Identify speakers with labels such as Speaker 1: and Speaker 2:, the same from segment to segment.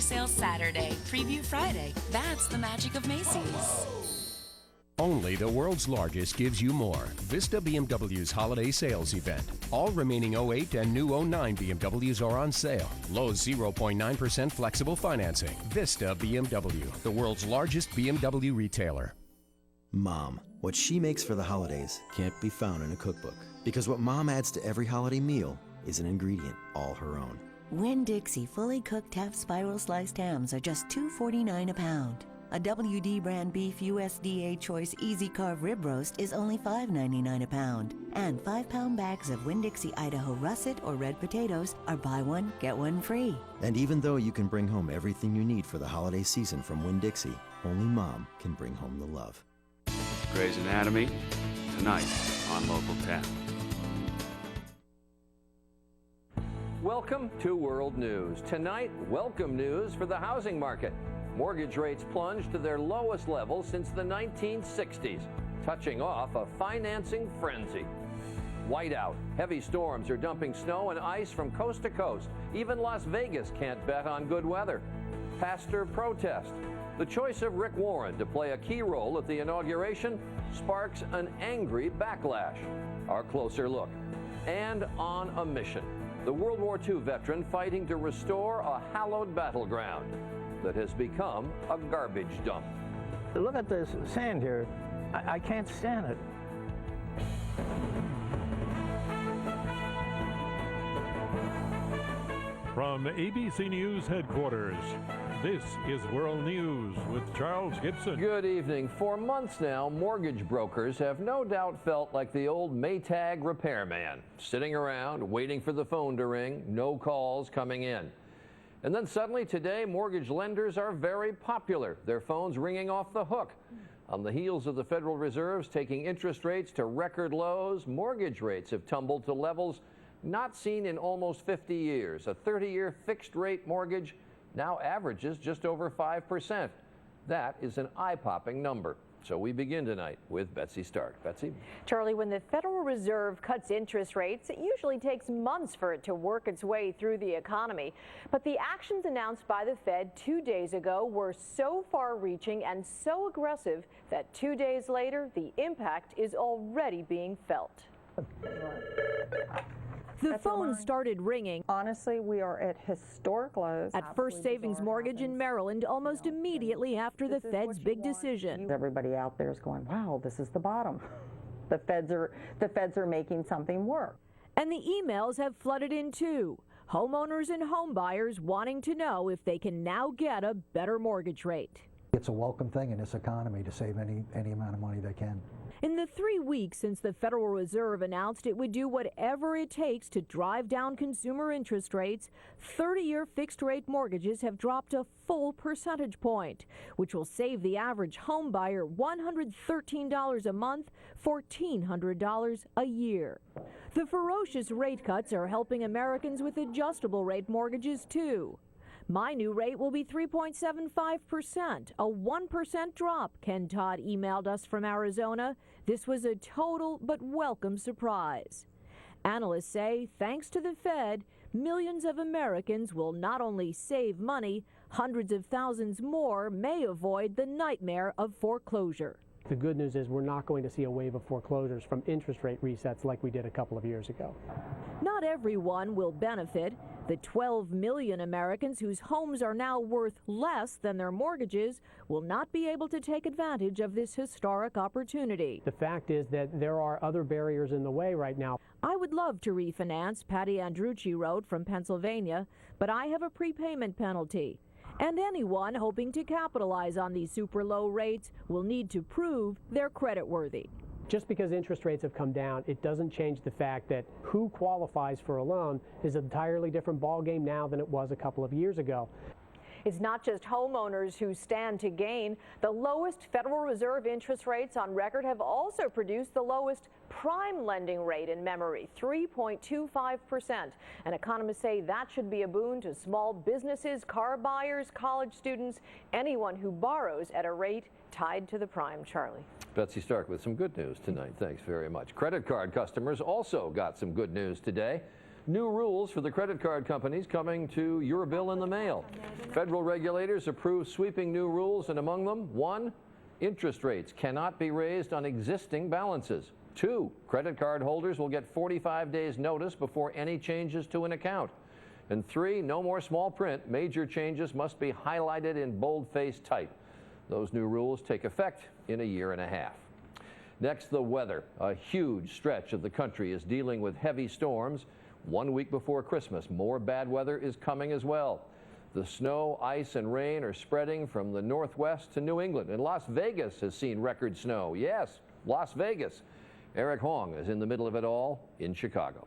Speaker 1: Sale Saturday, Preview Friday. That's the magic of Macy's.
Speaker 2: Only the world's largest gives you more. Vista BMW's holiday sales event. All remaining '08 and new '09 BMWs are on sale. Low 0.9% flexible financing. Vista BMW, the world's largest BMW retailer.
Speaker 3: Mom, what she makes for the holidays can't be found in a cookbook. Because what Mom adds to every holiday meal is an ingredient all her own.
Speaker 4: Winn-Dixie fully cooked half spiral sliced hams are just $2.49 a pound. A WD brand beef USDA Choice Easy Carve rib roast is only $5.99 a pound. And 5-pound bags of Winn-Dixie Idaho russet or red potatoes are buy one, get one free.
Speaker 3: And even though you can bring home everything you need for the holiday season from Winn-Dixie, only Mom can bring home the love.
Speaker 5: Grey's Anatomy, tonight on Local 10.
Speaker 6: Welcome to World News. Tonight, welcome news for the housing market. Mortgage rates plunged to their lowest level since the 1960s, touching off a financing frenzy. Whiteout. Heavy storms are dumping snow and ice from coast to coast. Even Las Vegas can't bet on good weather. Pastor protest. The choice of Rick Warren to play a key role at the inauguration sparks an angry backlash. Our closer look. And on a mission. The World War II veteran fighting to restore a hallowed battleground that has become a garbage dump.
Speaker 7: Look at this sand here. I can't stand it.
Speaker 8: From ABC News headquarters, this is World News with Charles Gibson.
Speaker 6: Good evening. For months now, mortgage brokers have no doubt felt like the old Maytag repairman, sitting around waiting for the phone to ring, no calls coming in. And then suddenly today, mortgage lenders are very popular, their phones ringing off the hook. On the heels of the Federal Reserve's taking interest rates to record lows, mortgage rates have tumbled to levels not seen in almost 50 years. A 30-year fixed-rate mortgage now averages just over 5%. That is an eye-popping number. So we begin tonight with Betsy Stark. Betsy?
Speaker 9: Charlie, when the Federal Reserve cuts interest rates, it usually takes months for it to work its way through the economy. But the actions announced by the Fed 2 days ago were so far-reaching and so aggressive that 2 days later, the impact is already being felt. The phone started ringing.
Speaker 10: Honestly, we are at historic lows.
Speaker 9: At First Savings Mortgage in Maryland almost immediately after the Fed's big decision.
Speaker 10: Everybody out there is going, wow, this is the bottom. The feds are making something work.
Speaker 9: And the emails have flooded in too. Homeowners and home buyers wanting to know if they can now get a better mortgage rate.
Speaker 11: It's a welcome thing in this economy to save any amount of money they can.
Speaker 9: In the 3 weeks since the Federal Reserve announced it would do whatever it takes to drive down consumer interest rates, 30-year fixed-rate mortgages have dropped a full percentage point, which will save the average home buyer $113 a month, $1,400 a year. The ferocious rate cuts are helping Americans with adjustable rate mortgages, too. My new rate will be 3.75%, a 1% drop, Ken Todd emailed us from Arizona. This was a total but welcome surprise. Analysts say, thanks to the Fed, millions of Americans will not only save money, hundreds of thousands more may avoid the nightmare of foreclosure.
Speaker 12: The good news is we're not going to see a wave of foreclosures from interest rate resets like we did a couple of years ago.
Speaker 9: Not everyone will benefit. The 12 million Americans whose homes are now worth less than their mortgages will not be able to take advantage of this historic opportunity.
Speaker 12: The fact is that there are other barriers in the way right now.
Speaker 9: I would love to refinance, Patty Andrucci wrote from Pennsylvania, but I have a prepayment penalty. And anyone hoping to capitalize on these super low rates will need to prove they're creditworthy.
Speaker 12: Just because interest rates have come down, it doesn't change the fact that who qualifies for a loan is an entirely different ballgame now than it was a couple of years ago.
Speaker 9: It's not just homeowners who stand to gain. The lowest Federal Reserve interest rates on record have also produced the lowest prime lending rate in memory, 3.25%. And economists say that should be a boon to small businesses, car buyers, college students, anyone who borrows at a rate tied to the prime. Charlie.
Speaker 6: Betsy Stark with some good news tonight. Thanks very much. Credit card customers also got some good news today. New rules for the credit card companies coming to your bill in the mail. Federal regulators approve sweeping new rules, and among them, 1, interest rates cannot be raised on existing balances. 2, credit card holders will get 45 days notice before any changes to an account. And 3, no more small print. Major changes must be highlighted in boldface type. Those new rules take effect in a year and a half. Next, the weather. A huge stretch of the country is dealing with heavy storms. 1 week before Christmas, more bad weather is coming as well. The snow, ice, and rain are spreading from the Northwest to New England, and Las Vegas has seen record snow. Yes, Las Vegas. Eric Hong is in the middle of it all in Chicago.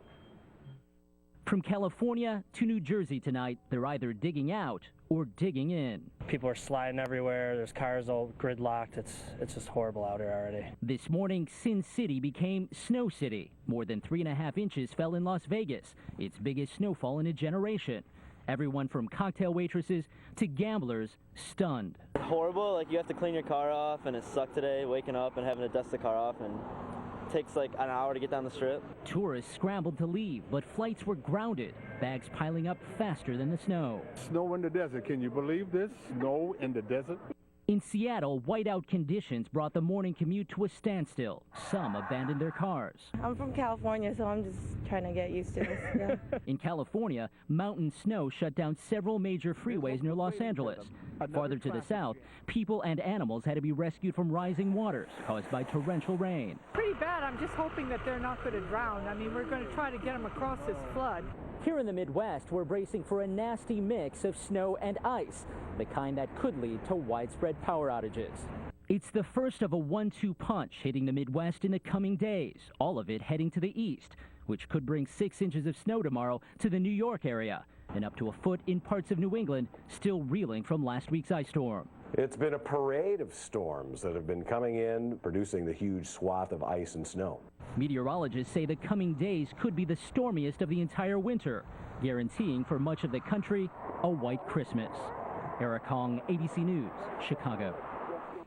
Speaker 13: From California to New Jersey tonight, they're either digging out or digging in.
Speaker 14: People are sliding everywhere. There's cars all gridlocked. It's just horrible out here already.
Speaker 13: This morning, Sin City became Snow City. More than 3.5 inches fell in Las Vegas, its biggest snowfall in a generation. Everyone from cocktail waitresses to gamblers stunned.
Speaker 15: Horrible. Like, you have to clean your car off, and it sucked today waking up and having to dust the car off, and takes like an hour to get down the strip.
Speaker 13: Tourists scrambled to leave, but flights were grounded, bags piling up faster than the snow.
Speaker 16: Snow in the desert. Can you believe this? Snow in the desert?
Speaker 13: In Seattle, whiteout conditions brought the morning commute to a standstill. Some abandoned their cars.
Speaker 17: I'm from California, so I'm just trying to get used to this. Yeah.
Speaker 13: In California, mountain snow shut down several major freeways near Los Angeles. Farther to the south, people and animals had to be rescued from rising waters caused by torrential rain.
Speaker 18: Pretty bad. I'm just hoping that they're not going to drown. I mean, we're going to try to get them across this flood.
Speaker 13: Here in the Midwest, we're bracing for a nasty mix of snow and ice, the kind that could lead to widespread power outages. It's the first of a 1-2 punch hitting the Midwest in the coming days, all of it heading to the east, which could bring 6 inches of snow tomorrow to the New York area, and up to a foot in parts of New England, still reeling from last week's ice storm.
Speaker 19: It's been a parade of storms that have been coming in, producing the huge swath of ice and snow.
Speaker 13: Meteorologists say the coming days could be the stormiest of the entire winter, guaranteeing for much of the country a white Christmas. Eric Hong, ABC News, Chicago.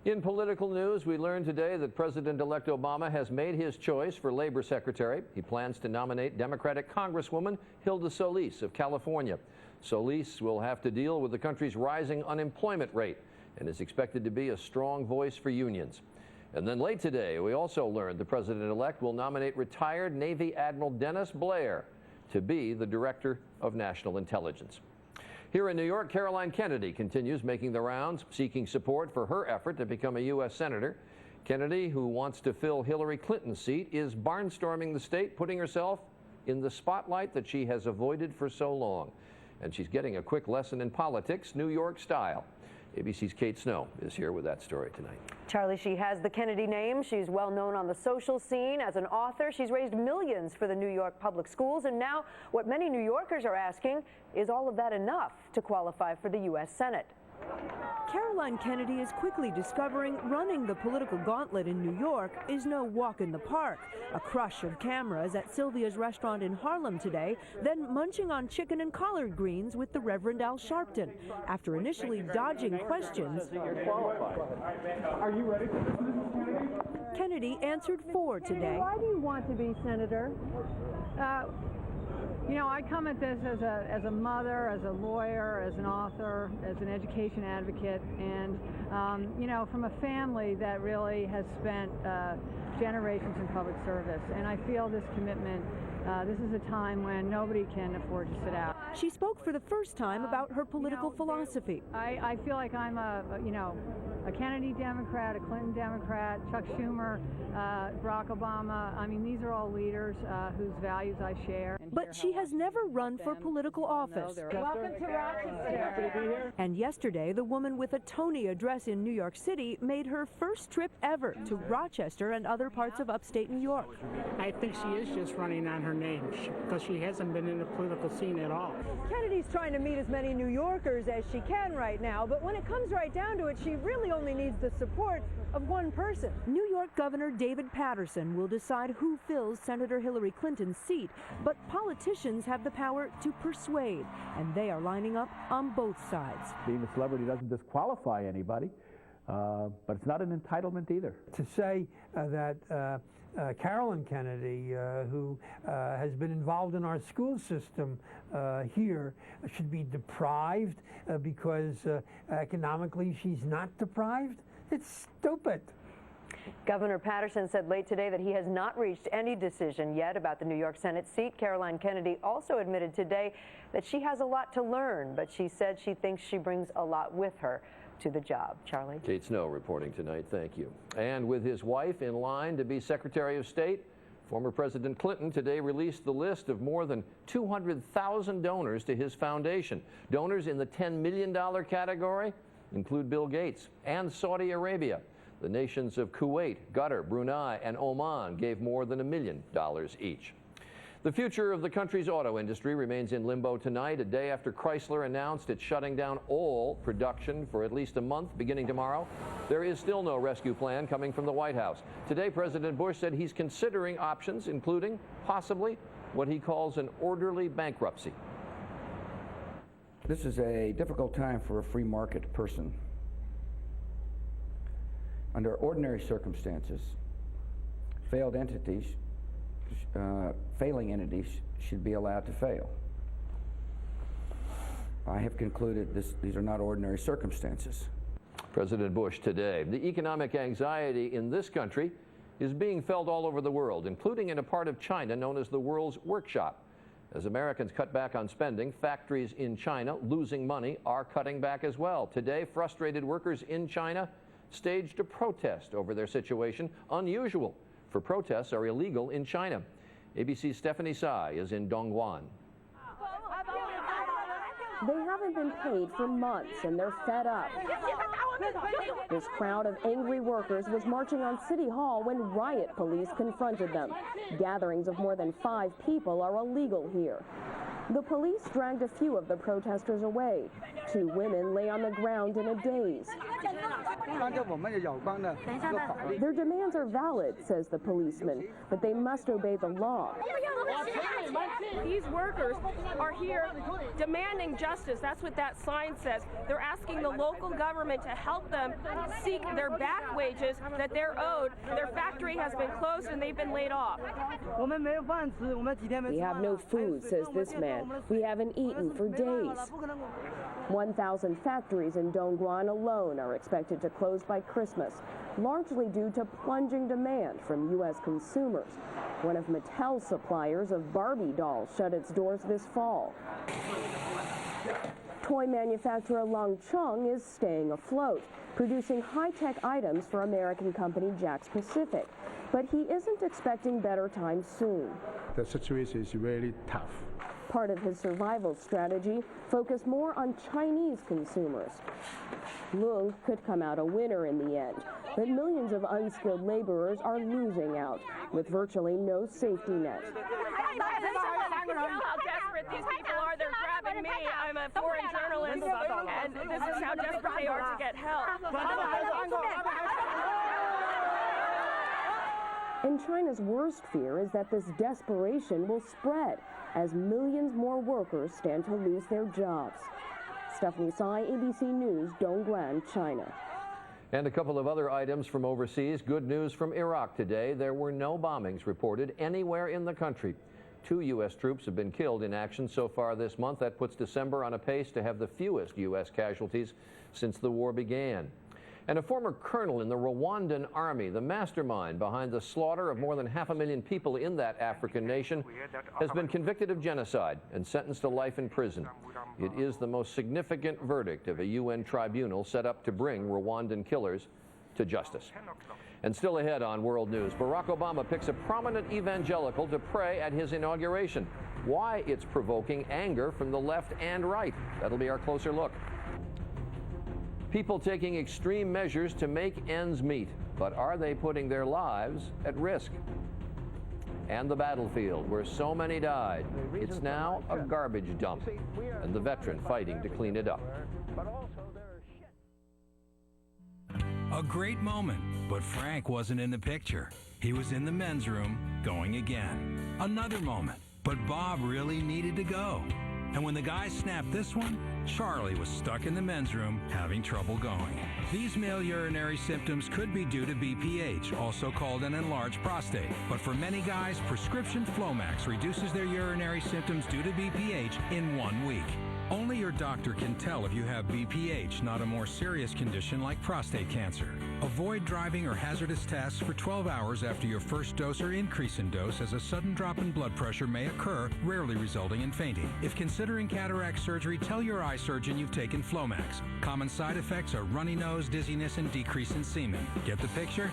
Speaker 6: In political news, we learned today that President-elect Obama has made his choice for Labor Secretary. He plans to nominate Democratic Congresswoman Hilda Solis of California. Solis will have to deal with the country's rising unemployment rate and is expected to be a strong voice for unions. And then late today, we also learned the president-elect will nominate retired Navy Admiral Dennis Blair to be the Director of National Intelligence. Here in New York, Caroline Kennedy continues making the rounds, seeking support for her effort to become a U.S. Senator. Kennedy, who wants to fill Hillary Clinton's seat, is barnstorming the state, putting herself in the spotlight that she has avoided for so long. And she's getting a quick lesson in politics, New York style. ABC's Kate Snow is here with that story tonight.
Speaker 20: Charlie, she has the Kennedy name. She's well known on the social scene as an author. She's raised millions for the New York public schools. And now what many New Yorkers are asking, is all of that enough to qualify for the U.S. Senate?
Speaker 21: Caroline Kennedy is quickly discovering running the political gauntlet in New York is no walk in the park. A crush of cameras at Sylvia's restaurant in Harlem today, then munching on chicken and collard greens with the Reverend Al Sharpton. After initially dodging questions,
Speaker 18: Are you ready for this,
Speaker 21: Kennedy answered for today.
Speaker 18: Why do you want to be senator? You know, I come at this as a mother, as a lawyer, as an author, as an education advocate, and, you know, from a family that really has spent generations in public service. And I feel this commitment, this is a time when nobody can afford to sit out.
Speaker 21: She spoke for the first time about her political philosophy.
Speaker 18: I feel like I'm a Kennedy Democrat, a Clinton Democrat, Chuck Schumer, Barack Obama. I mean, these are all leaders whose values I share.
Speaker 21: But she has never run for political office.
Speaker 18: Welcome to Rochester.
Speaker 21: And yesterday, the woman with a Tony address in New York City made her first trip ever to Rochester and other parts of upstate New York.
Speaker 22: I think she is just running on her name because she hasn't been in the political scene at all.
Speaker 21: Kennedy's trying to meet as many New Yorkers as she can right now, but when it comes right down to it, she really only needs the support of one person. New York Governor David Paterson will decide who fills Senator Hillary Clinton's seat, but politicians have the power to persuade, and they are lining up on both sides.
Speaker 23: Being a celebrity doesn't disqualify anybody, but it's not an entitlement either.
Speaker 7: To say that
Speaker 1: Carolyn Kennedy, who has been involved in our school system here, should be deprived because economically she's not deprived? It's stupid.
Speaker 20: Governor Patterson said late today that he has not reached any decision yet about the New York Senate seat. Caroline Kennedy also admitted today that she has a lot to learn, but she said she thinks she brings a lot with her to the job. Charlie?
Speaker 6: Kate Snow reporting tonight. Thank you. And with his wife in line to be Secretary of State, former President Clinton today released the list of more than 200,000 donors to his foundation. Donors in the $10 million category include Bill Gates and Saudi Arabia. The nations of Kuwait, Qatar, Brunei, and Oman gave more than $1 million each. The future of the country's auto industry remains in limbo tonight, a day after Chrysler announced it's shutting down all production for at least a month beginning tomorrow. There is still no rescue plan coming from the White House. Today, President Bush said he's considering options, including possibly what he calls an orderly bankruptcy.
Speaker 2: This is a difficult time for a free market person. Under ordinary circumstances, failing entities should be allowed to fail. I have concluded these are not ordinary circumstances.
Speaker 6: President Bush today. The economic anxiety in this country is being felt all over the world, including in a part of China known as the world's workshop. As Americans cut back on spending, factories in China losing money are cutting back as well. Today, frustrated workers in China staged a protest over their situation, unusual, for protests are illegal in China. ABC's Stephanie Tsai is in Dongguan.
Speaker 23: They haven't been paid for months and they're fed up. This crowd of angry workers was marching on City Hall when riot police confronted them. Gatherings of more than 5 people are illegal here. The police dragged a few of the protesters away. 2 women lay on the ground in a daze. Their demands are valid, says the policeman, but they must obey the law.
Speaker 24: These workers are here demanding justice. That's what that sign says. They're asking the local government to help them seek their back wages that they're owed. Their factory has been closed and they've been laid off.
Speaker 23: We have no food, says this man. We haven't eaten for days. 1,000 factories in Dongguan alone are expected to close by Christmas, largely due to plunging demand from U.S. consumers. One of Mattel's suppliers of Barbie dolls shut its doors this fall. Toy manufacturer Longcheng is staying afloat, producing high-tech items for American company Jakks Pacific. But he isn't expecting better times soon.
Speaker 16: The situation is really tough.
Speaker 23: Part of his survival strategy focused more on Chinese consumers. Lung could come out a winner in the end, but millions of unskilled laborers are losing out with virtually no safety net.
Speaker 24: You know how desperate these people are. They're grabbing me. I'm a foreign journalist, and this is how desperate they are to get help.
Speaker 23: And China's worst fear is that this desperation will spread as millions more workers stand to lose their jobs. Stephanie Tsai, ABC News, Dongguan, China.
Speaker 6: And a couple of other items from overseas. Good news from Iraq today. There were no bombings reported anywhere in the country. 2 U.S. troops have been killed in action so far this month. That puts December on a pace to have the fewest U.S. casualties since the war began. And a former colonel in the Rwandan army, the mastermind behind the slaughter of more than 500,000 people in that African nation, has been convicted of genocide and sentenced to life in prison. It is the most significant verdict of a UN tribunal set up to bring Rwandan killers to justice. And still ahead on World News, Barack Obama picks a prominent evangelical to pray at his inauguration. Why it's provoking anger from the left and right. That'll be our closer look. People taking extreme measures to make ends meet, but are they putting their lives at risk? And the battlefield where so many died, it's now a garbage dump, and the veteran fighting to clean it up.
Speaker 25: A great moment, but Frank wasn't in the picture. He was in the men's room, going again. Another moment, but Bob really needed to go. And when the guys snapped this one, Charlie was stuck in the men's room having trouble going. These male urinary symptoms could be due to BPH, also called an enlarged prostate. But for many guys, prescription Flomax reduces their urinary symptoms due to BPH in 1 week. Only your doctor can tell if you have BPH, not a more serious condition like prostate cancer. Avoid driving or hazardous tasks for 12 hours after your first dose or increase in dose, as a sudden drop in blood pressure may occur, rarely resulting in fainting. If considering cataract surgery, tell your eye surgeon you've taken Flomax. Common side effects are runny nose, dizziness, and decrease in semen. Get the picture?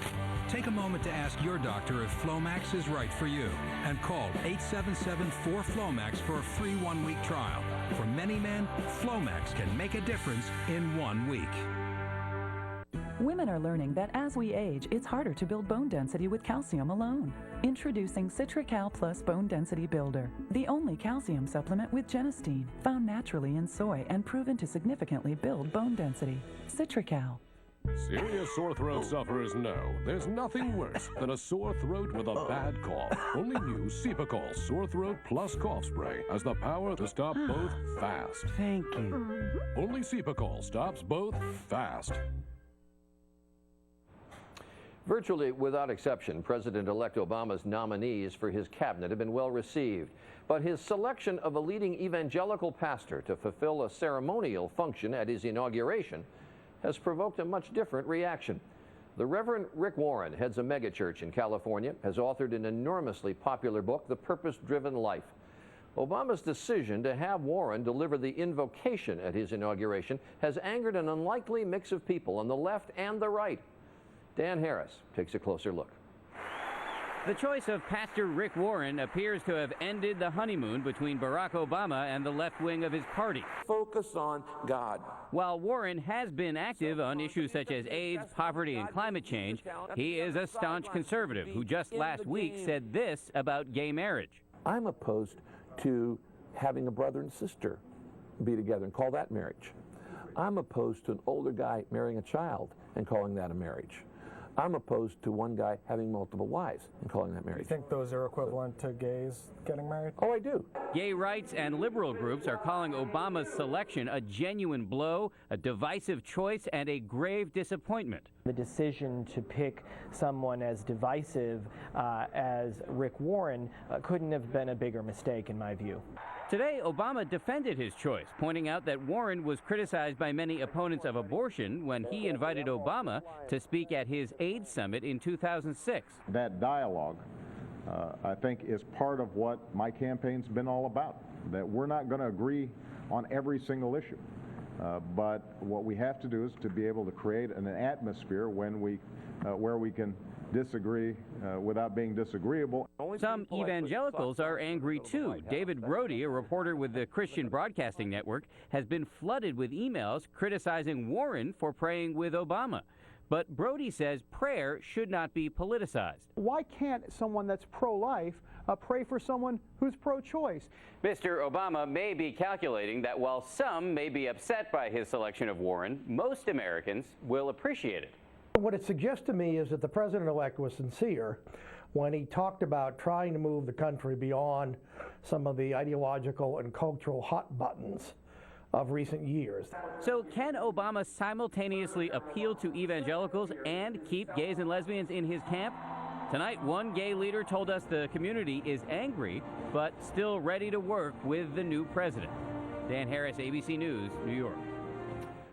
Speaker 25: Take a moment to ask your doctor if Flomax is right for you. And call 877-4FLOMAX for a free 1-week trial. For many men, Flomax can make a difference in 1 week.
Speaker 3: Women are learning that as we age, it's harder to build bone density with calcium alone. Introducing Citracal Plus Bone Density Builder, the only calcium supplement with genistein, found naturally in soy and proven to significantly build bone density. Citracal.
Speaker 4: Serious sore throat sufferers know there's nothing worse than a sore throat with a bad cough. Only new Cepacol Sore Throat Plus Cough Spray has the power to stop both fast.
Speaker 3: Thank you.
Speaker 4: Only Cepacol stops both fast.
Speaker 6: Virtually without exception, President-elect Obama's nominees for his cabinet have been well received. But his selection of a leading evangelical pastor to fulfill a ceremonial function at his inauguration has provoked a much different reaction. The Reverend Rick Warren heads a megachurch in California, has authored an enormously popular book, The Purpose-Driven Life. Obama's decision to have Warren deliver the invocation at his inauguration has angered an unlikely mix of people on the left and the right. Dan Harris takes a closer look.
Speaker 5: The choice of Pastor Rick Warren appears to have ended the honeymoon between Barack Obama and the left wing of his party.
Speaker 8: Focus on God.
Speaker 5: While Warren has been active on issues such as AIDS, poverty, and climate change, he is a staunch conservative who just last week said this about gay marriage.
Speaker 8: I'm opposed to having a brother and sister be together and call that marriage. I'm opposed to an older guy marrying a child and calling that a marriage. I'm opposed to one guy having multiple wives and calling that marriage.
Speaker 10: You think those are equivalent to gays getting married?
Speaker 8: Oh, I do.
Speaker 5: Gay rights and liberal groups are calling Obama's selection a genuine blow, a divisive choice, and a grave disappointment.
Speaker 26: The decision to pick someone as divisive as Rick Warren couldn't have been a bigger mistake in my view.
Speaker 5: Today, Obama defended his choice, pointing out that Warren was criticized by many opponents of abortion when he invited Obama to speak at his AIDS summit in 2006.
Speaker 27: That dialogue, I think, is part of what my campaign's been all about, that we're not going to agree on every single issue. But what we have to do is to be able to create an atmosphere when where we can disagree without being disagreeable.
Speaker 5: Some evangelicals are angry too. David Brody, a reporter with the Christian Broadcasting Network, has been flooded with emails criticizing Warren for praying with Obama. But Brody says prayer should not be politicized.
Speaker 28: Why can't someone that's pro-life pray for someone who's pro-choice?
Speaker 5: Mr. Obama may be calculating that while some may be upset by his selection of Warren, most Americans will appreciate it.
Speaker 28: What it suggests to me is that the president-elect was sincere when he talked about trying to move the country beyond some of the ideological and cultural hot buttons of recent years.
Speaker 5: So can Obama simultaneously appeal to evangelicals and keep gays and lesbians in his camp? Tonight, one gay leader told us the community is angry, but still ready to work with the new president. Dan Harris, ABC News, New York.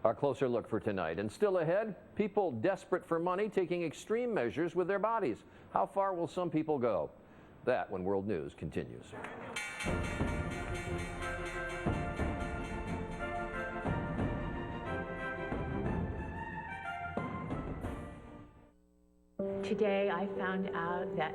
Speaker 6: Our closer look for tonight. And still ahead, people desperate for money taking extreme measures with their bodies. How far will some people go? That when World News continues.
Speaker 29: Today I found out that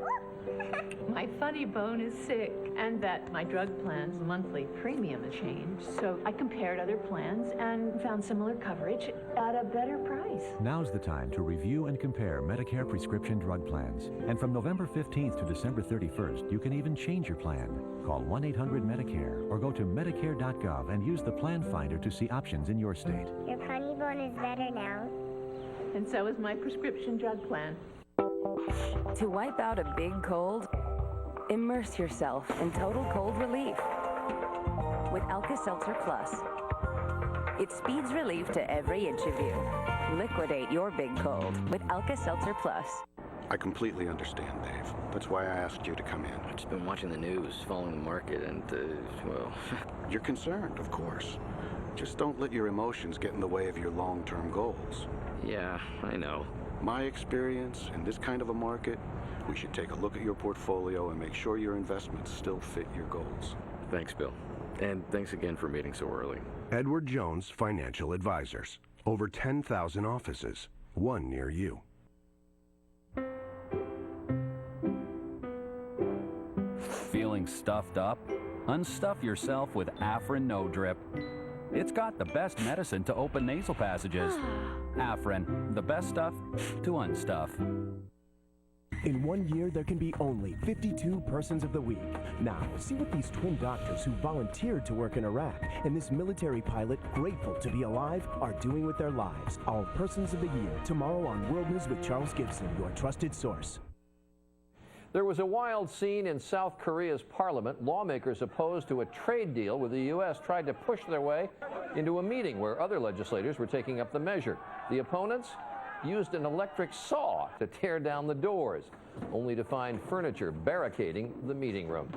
Speaker 29: my funny bone is sick and that my drug plan's monthly premium has changed. So I compared other plans and found similar coverage at a better price.
Speaker 30: Now's the time to review and compare Medicare prescription drug plans. And from November 15th to December 31st, you can even change your plan. Call 1-800-MEDICARE or go to Medicare.gov and use the Plan Finder to see options in your state.
Speaker 31: Your funny bone is better now.
Speaker 29: And so is my prescription drug plan.
Speaker 32: To wipe out a big cold, immerse yourself in total cold relief with Alka-Seltzer Plus. It speeds relief to every inch of you. Liquidate your big cold with Alka-Seltzer Plus.
Speaker 7: I completely understand, Dave. That's why I asked you to come in.
Speaker 9: I've just been watching the news, following the market, and, well...
Speaker 7: You're concerned, of course. Just don't let your emotions get in the way of your long-term goals.
Speaker 9: Yeah, I know.
Speaker 7: My experience in this kind of a market, we should take a look at your portfolio and make sure your investments still fit your goals.
Speaker 9: Thanks, Bill. And thanks again for meeting so early.
Speaker 11: Edward Jones Financial Advisors. Over 10,000 offices, one near you.
Speaker 12: Feeling stuffed up? Unstuff yourself with Afrin No Drip. It's got the best medicine to open nasal passages. Afrin, the best stuff to unstuff.
Speaker 13: In 1 year, there can be only 52 persons of the week. Now, see what these twin doctors who volunteered to work in Iraq and this military pilot, grateful to be alive, are doing with their lives. Our persons of the year, tomorrow on World News with Charles Gibson, your trusted source.
Speaker 6: There was a wild scene in South Korea's parliament. Lawmakers opposed to a trade deal with the U.S. tried to push their way into a meeting where other legislators were taking up the measure. The opponents used an electric saw to tear down the doors, only to find furniture barricading the meeting room.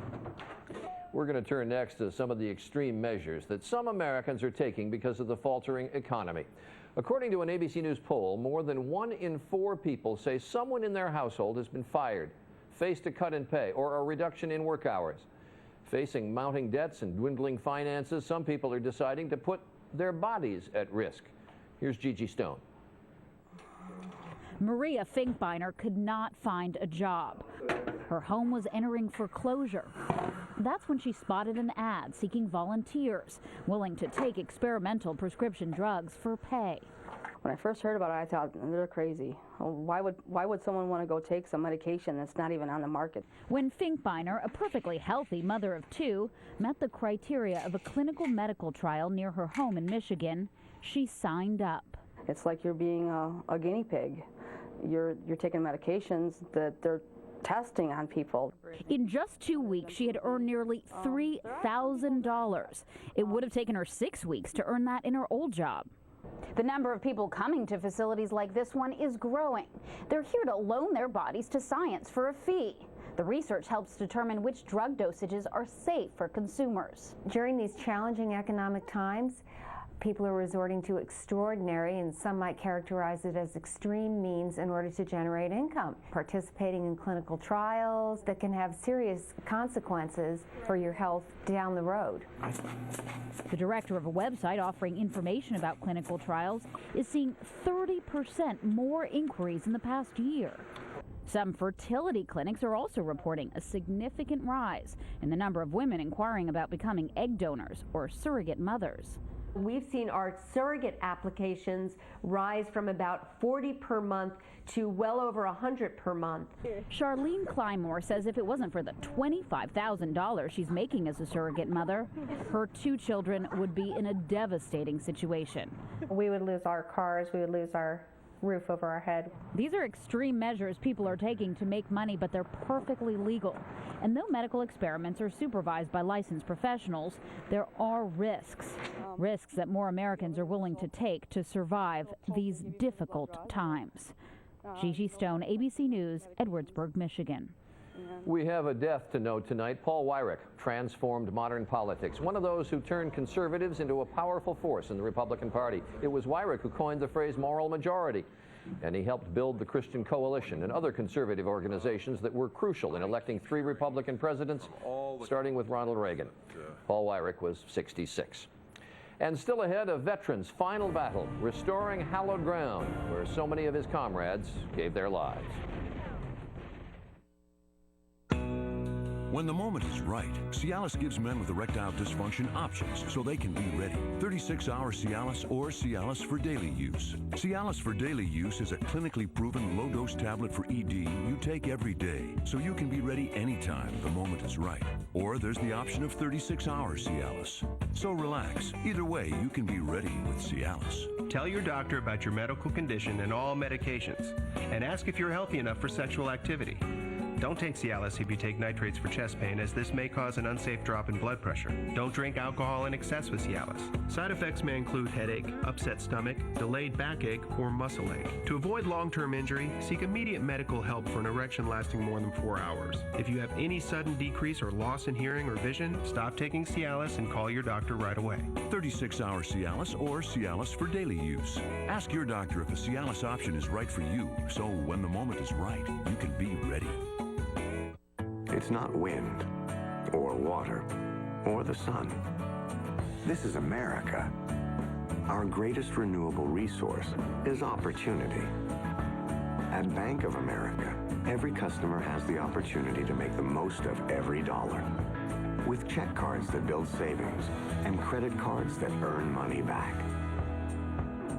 Speaker 6: We're going to turn next to some of the extreme measures that some Americans are taking because of the faltering economy. According to an ABC News poll, more than 1 in 4 people say someone in their household has been fired, faced a cut in pay, or a reduction in work hours. Facing mounting debts and dwindling finances, some people are deciding to put their bodies at risk. Here's Gigi Stone.
Speaker 14: Maria Finkbeiner could not find a job. Her home was entering foreclosure. That's when she spotted an ad seeking volunteers willing to take experimental prescription drugs for pay.
Speaker 15: When I first heard about it, I thought, they're crazy. Why would someone want to go take some medication that's not even on the market?
Speaker 14: When Finkbeiner, a perfectly healthy mother of 2, met the criteria of a clinical medical trial near her home in Michigan, she signed up.
Speaker 15: It's like you're being a guinea pig. You're taking medications that they're testing on people.
Speaker 14: In just 2 weeks, she had earned nearly $3,000. It would have taken her 6 weeks to earn that in her old job.
Speaker 17: The number of people coming to facilities like this one is growing. They're here to loan their bodies to science for a fee. The research helps determine which drug dosages are safe for consumers.
Speaker 18: During these challenging economic times, people are resorting to extraordinary, and some might characterize it as extreme, means in order to generate income. Participating in clinical trials that can have serious consequences for your health down the road.
Speaker 14: The director of a website offering information about clinical trials is seeing 30% more inquiries in the past year. Some fertility clinics are also reporting a significant rise in the number of women inquiring about becoming egg donors or surrogate mothers.
Speaker 19: We've seen our surrogate applications rise from about 40 per month to well over 100 per month.
Speaker 14: Charlene Kleinmore says if it wasn't for the $25,000 she's making as a surrogate mother, her 2 children would be in a devastating situation.
Speaker 18: We would lose our cars, we would lose our roof over our head.
Speaker 14: These are extreme measures people are taking to make money, but they're perfectly legal. And though medical experiments are supervised by licensed professionals, there are risks. Risks that more Americans are willing to take to survive these difficult times. Gigi Stone, ABC News, Edwardsburg, Michigan.
Speaker 6: We have a death to note tonight. Paul Weyrich transformed modern politics, one of those who turned conservatives into a powerful force in the Republican Party. It was Weyrich who coined the phrase moral majority, and he helped build the Christian Coalition and other conservative organizations that were crucial in electing 3 Republican presidents, starting with Ronald Reagan. Paul Weyrich was 66. And still ahead, a veteran's final battle, restoring hallowed ground where so many of his comrades gave their lives.
Speaker 21: When the moment is right, Cialis gives men with erectile dysfunction options so they can be ready. 36-hour Cialis or Cialis for daily use. Cialis for daily use is a clinically proven low-dose tablet for ED you take every day, so you can be ready anytime the moment is right. Or there's the option of 36-hour Cialis. So relax. Either way, you can be ready with Cialis.
Speaker 22: Tell your doctor about your medical condition and all medications, and ask if you're healthy enough for sexual activity.
Speaker 1: Don't take Cialis if you take nitrates for chest pain, as this may cause an unsafe drop in blood pressure. Don't drink alcohol in excess with Cialis. Side effects may include headache, upset stomach, delayed backache, or muscle ache. To avoid long-term injury, seek immediate medical help for an erection lasting more than 4 hours. If you have any sudden decrease or loss in hearing or vision, stop taking Cialis and call your doctor right away.
Speaker 21: 36-hour Cialis or Cialis for daily use. Ask your doctor if a Cialis option is right for you, so when the moment is right, you can be ready.
Speaker 2: It's not wind, or water, or the sun. This is America. Our greatest renewable resource is opportunity. At Bank of America, every customer has the opportunity to make the most of every dollar. With check cards that build savings and credit cards that earn money back.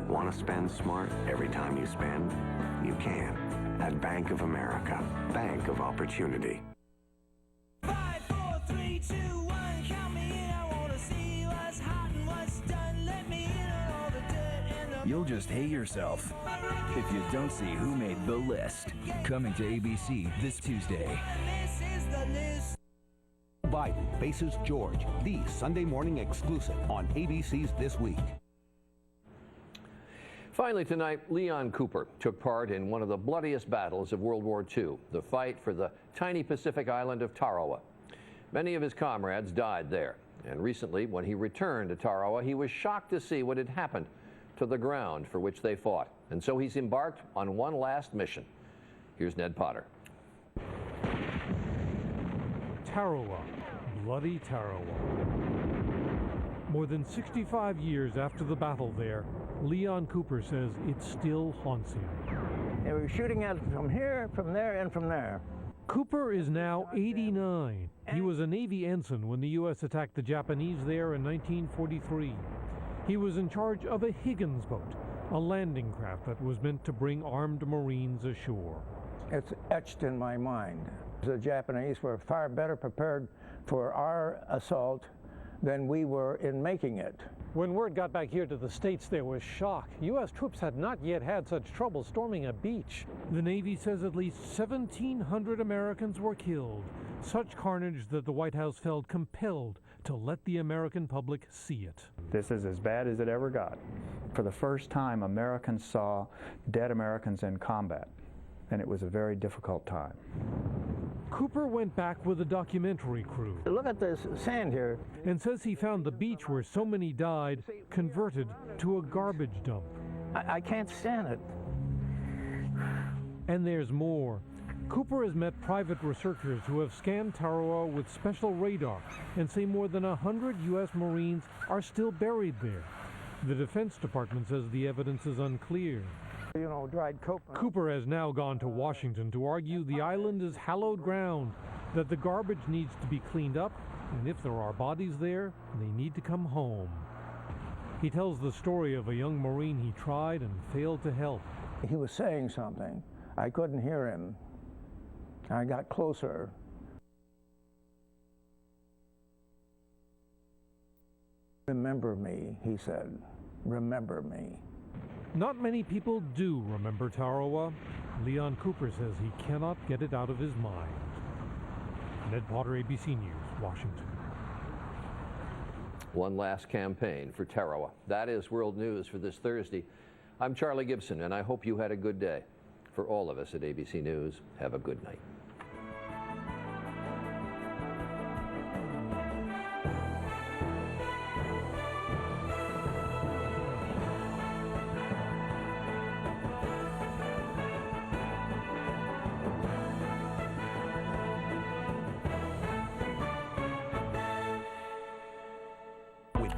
Speaker 2: Want to spend smart every time you spend? You can. At Bank of America, Bank of Opportunity.
Speaker 3: You'll just hate yourself if you don't see who made the list. Coming to ABC this Tuesday.
Speaker 4: Biden faces George, the Sunday morning exclusive on ABC's This Week.
Speaker 6: Finally tonight, Leon Cooper took part in one of the bloodiest battles of World War II, the fight for the tiny Pacific island of Tarawa. Many of his comrades died there, and recently, when he returned to Tarawa, he was shocked to see what had happened to the ground for which they fought. And so he's embarked on one last mission. Here's Ned Potter.
Speaker 8: Tarawa, bloody Tarawa. More than 65 years after the battle there, Leon Cooper says it still haunts him.
Speaker 10: They were shooting at us from here, from there, and from there.
Speaker 8: Cooper is now 89. He was a Navy ensign when the U.S. attacked the Japanese there in 1943. He was in charge of a Higgins boat, a landing craft that was meant to bring armed Marines ashore.
Speaker 10: It's etched in my mind. The Japanese were far better prepared for our assault than we were in making it.
Speaker 8: When word got back here to the States, there was shock. U.S. troops had not yet had such trouble storming a beach. The Navy says at least 1,700 Americans were killed. Such carnage that the White House felt compelled to let the American public see it.
Speaker 16: This is as bad as it ever got. For the first time, Americans saw dead Americans in combat, and it was a very difficult time.
Speaker 8: Cooper went back with a documentary crew.
Speaker 10: Look at this sand here.
Speaker 8: And says he found the beach where so many died converted to a garbage dump.
Speaker 10: I can't stand it.
Speaker 8: And there's more. Cooper has met private researchers who have scanned Tarawa with special radar and say more than 100 U.S. Marines are still buried there. The Defense Department says the evidence is unclear.
Speaker 10: You know, dried coconut.
Speaker 8: Cooper has now gone to Washington to argue the island is hallowed ground, that the garbage needs to be cleaned up, and if there are bodies there, they need to come home. He tells the story of a young Marine he tried and failed to help.
Speaker 10: He was saying something. I couldn't hear him. I got closer. Remember me, he said. Remember me.
Speaker 8: Not many people do remember Tarawa. Leon Cooper says he cannot get it out of his mind. Ned Potter, ABC News, Washington.
Speaker 6: One last campaign for Tarawa. That is World News for this Thursday. I'm Charlie Gibson, and I hope you had a good day. For all of us at ABC News, have a good night.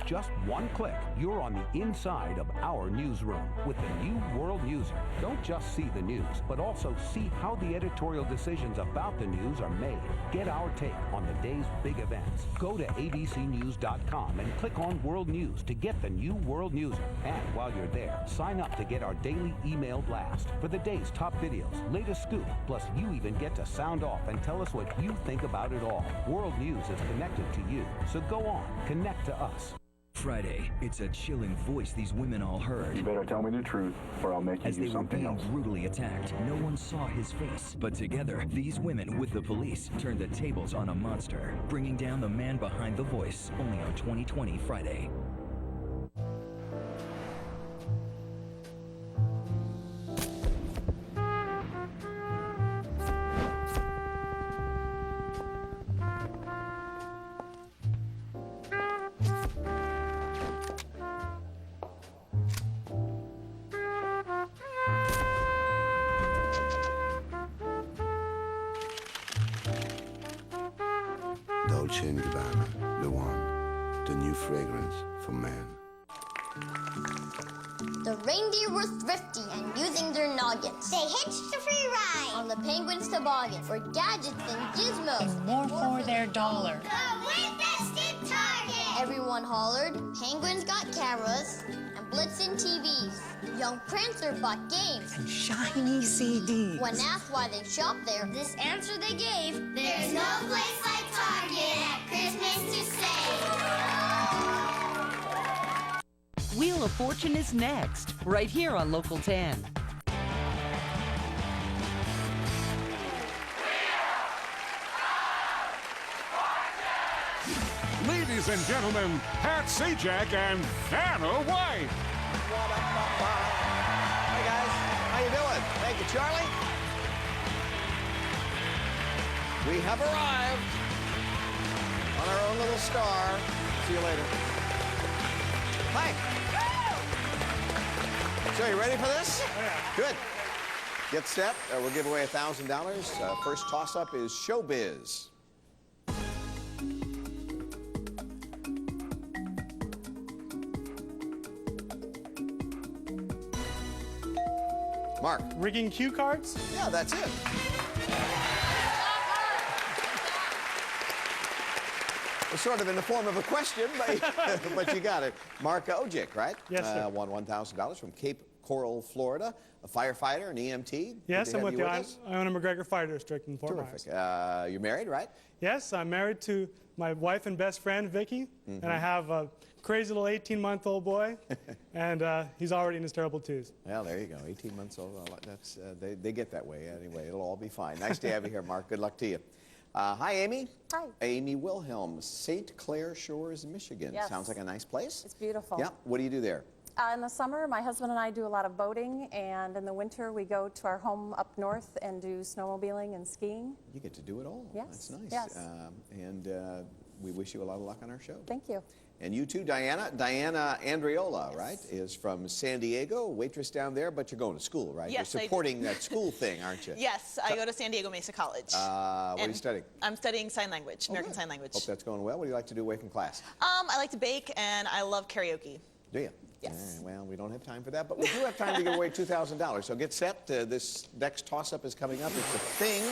Speaker 4: Just one click, you're on the inside of our newsroom with the new World Newser. Don't just see the news, but also see how the editorial decisions about the news are made. Get our take on the day's big events. Go to abcnews.com and click on World News to get the new World Newser. And while you're there, sign up to get our daily email blast for the day's top videos, latest scoop, plus you even get to sound off and tell us what you think about it all. World News is connected to you, so go on, connect to us.
Speaker 3: Friday, it's a chilling voice these women all heard.
Speaker 5: You better tell me the truth, or I'll make you
Speaker 3: As
Speaker 5: do
Speaker 3: they were
Speaker 5: something
Speaker 3: being
Speaker 5: else.
Speaker 3: brutally attacked, no one saw his face. But together, these women with the police turned the tables on a monster, bringing down the man behind the voice, only on 2020 Friday.
Speaker 20: Dolce & Gabbana, Le One, the new fragrance for man.
Speaker 22: The reindeer were thrifty and using their noggins.
Speaker 23: They hitched a free ride
Speaker 22: on the penguin's toboggan for gadgets and gizmos.
Speaker 24: And more for their dollar.
Speaker 23: The Wind-Vested Target!
Speaker 22: Everyone hollered. Penguins got cameras and Blitzen TVs. Young Prancer bought games
Speaker 24: and shiny CDs.
Speaker 22: When asked why they shopped there,
Speaker 23: this answer they gave: there's no place like Target at Christmas to save.
Speaker 25: Wheel of Fortune is next, right here on Local 10.
Speaker 26: Ladies and gentlemen, Pat Sajak and Vanna White.
Speaker 27: Hey guys, how you doing? Thank you, Charlie. We have arrived on our own little star. See you later. Hi. So you ready for this?
Speaker 28: Oh, yeah.
Speaker 27: Good. Get set. We'll give away $1,000. First toss-up is Showbiz. Mark.
Speaker 28: Rigging cue cards?
Speaker 27: Yeah, that's it. It's sort of in the form of a question, but you got it. Mark Ojic, right?
Speaker 28: Yes, sir.
Speaker 27: Won $1,000 from Cape Coral, Florida. A firefighter, an EMT.
Speaker 28: Yes, I'm with the
Speaker 27: us.
Speaker 28: Iona McGregor Fire District in Fort
Speaker 27: Terrific.
Speaker 28: Myers.
Speaker 27: You're married, right?
Speaker 28: Yes, I'm married to my wife and best friend, Vicky, and I have a crazy little 18-month-old boy, and he's already in his terrible twos.
Speaker 27: Well, there you go, 18 months old. That's they get that way anyway. It'll all be fine. Nice to have you here, Mark. Good luck to you. Hi, Amy.
Speaker 29: Hi.
Speaker 27: Amy Wilhelm, St. Clair Shores, Michigan.
Speaker 29: Yes.
Speaker 27: Sounds like a nice place.
Speaker 29: It's beautiful.
Speaker 27: Yeah. What do you do there?
Speaker 29: In the summer, my husband and I do a lot of boating, and in the winter, we go to our home up north and do snowmobiling and skiing.
Speaker 27: You get to do it all.
Speaker 29: Yes.
Speaker 27: That's nice.
Speaker 29: Yes.
Speaker 27: And we wish you a lot of luck on our show.
Speaker 29: Thank you.
Speaker 27: And you too, Diana. Diana Andriola, right, is from San Diego, waitress down there, but you're going to school, right?
Speaker 32: Yes,
Speaker 27: You're supporting that school thing, aren't you?
Speaker 32: Yes, I go to San Diego Mesa College.
Speaker 27: What are you studying?
Speaker 32: I'm studying sign language, American Sign Language.
Speaker 27: Hope that's going well. What do you like to do away from class?
Speaker 32: I like to bake, and I love karaoke.
Speaker 27: Do you?
Speaker 32: Yes.
Speaker 27: Well, we don't have time for that, but we do have time to give away $2,000. So get set. This next toss-up is coming up. It's a thing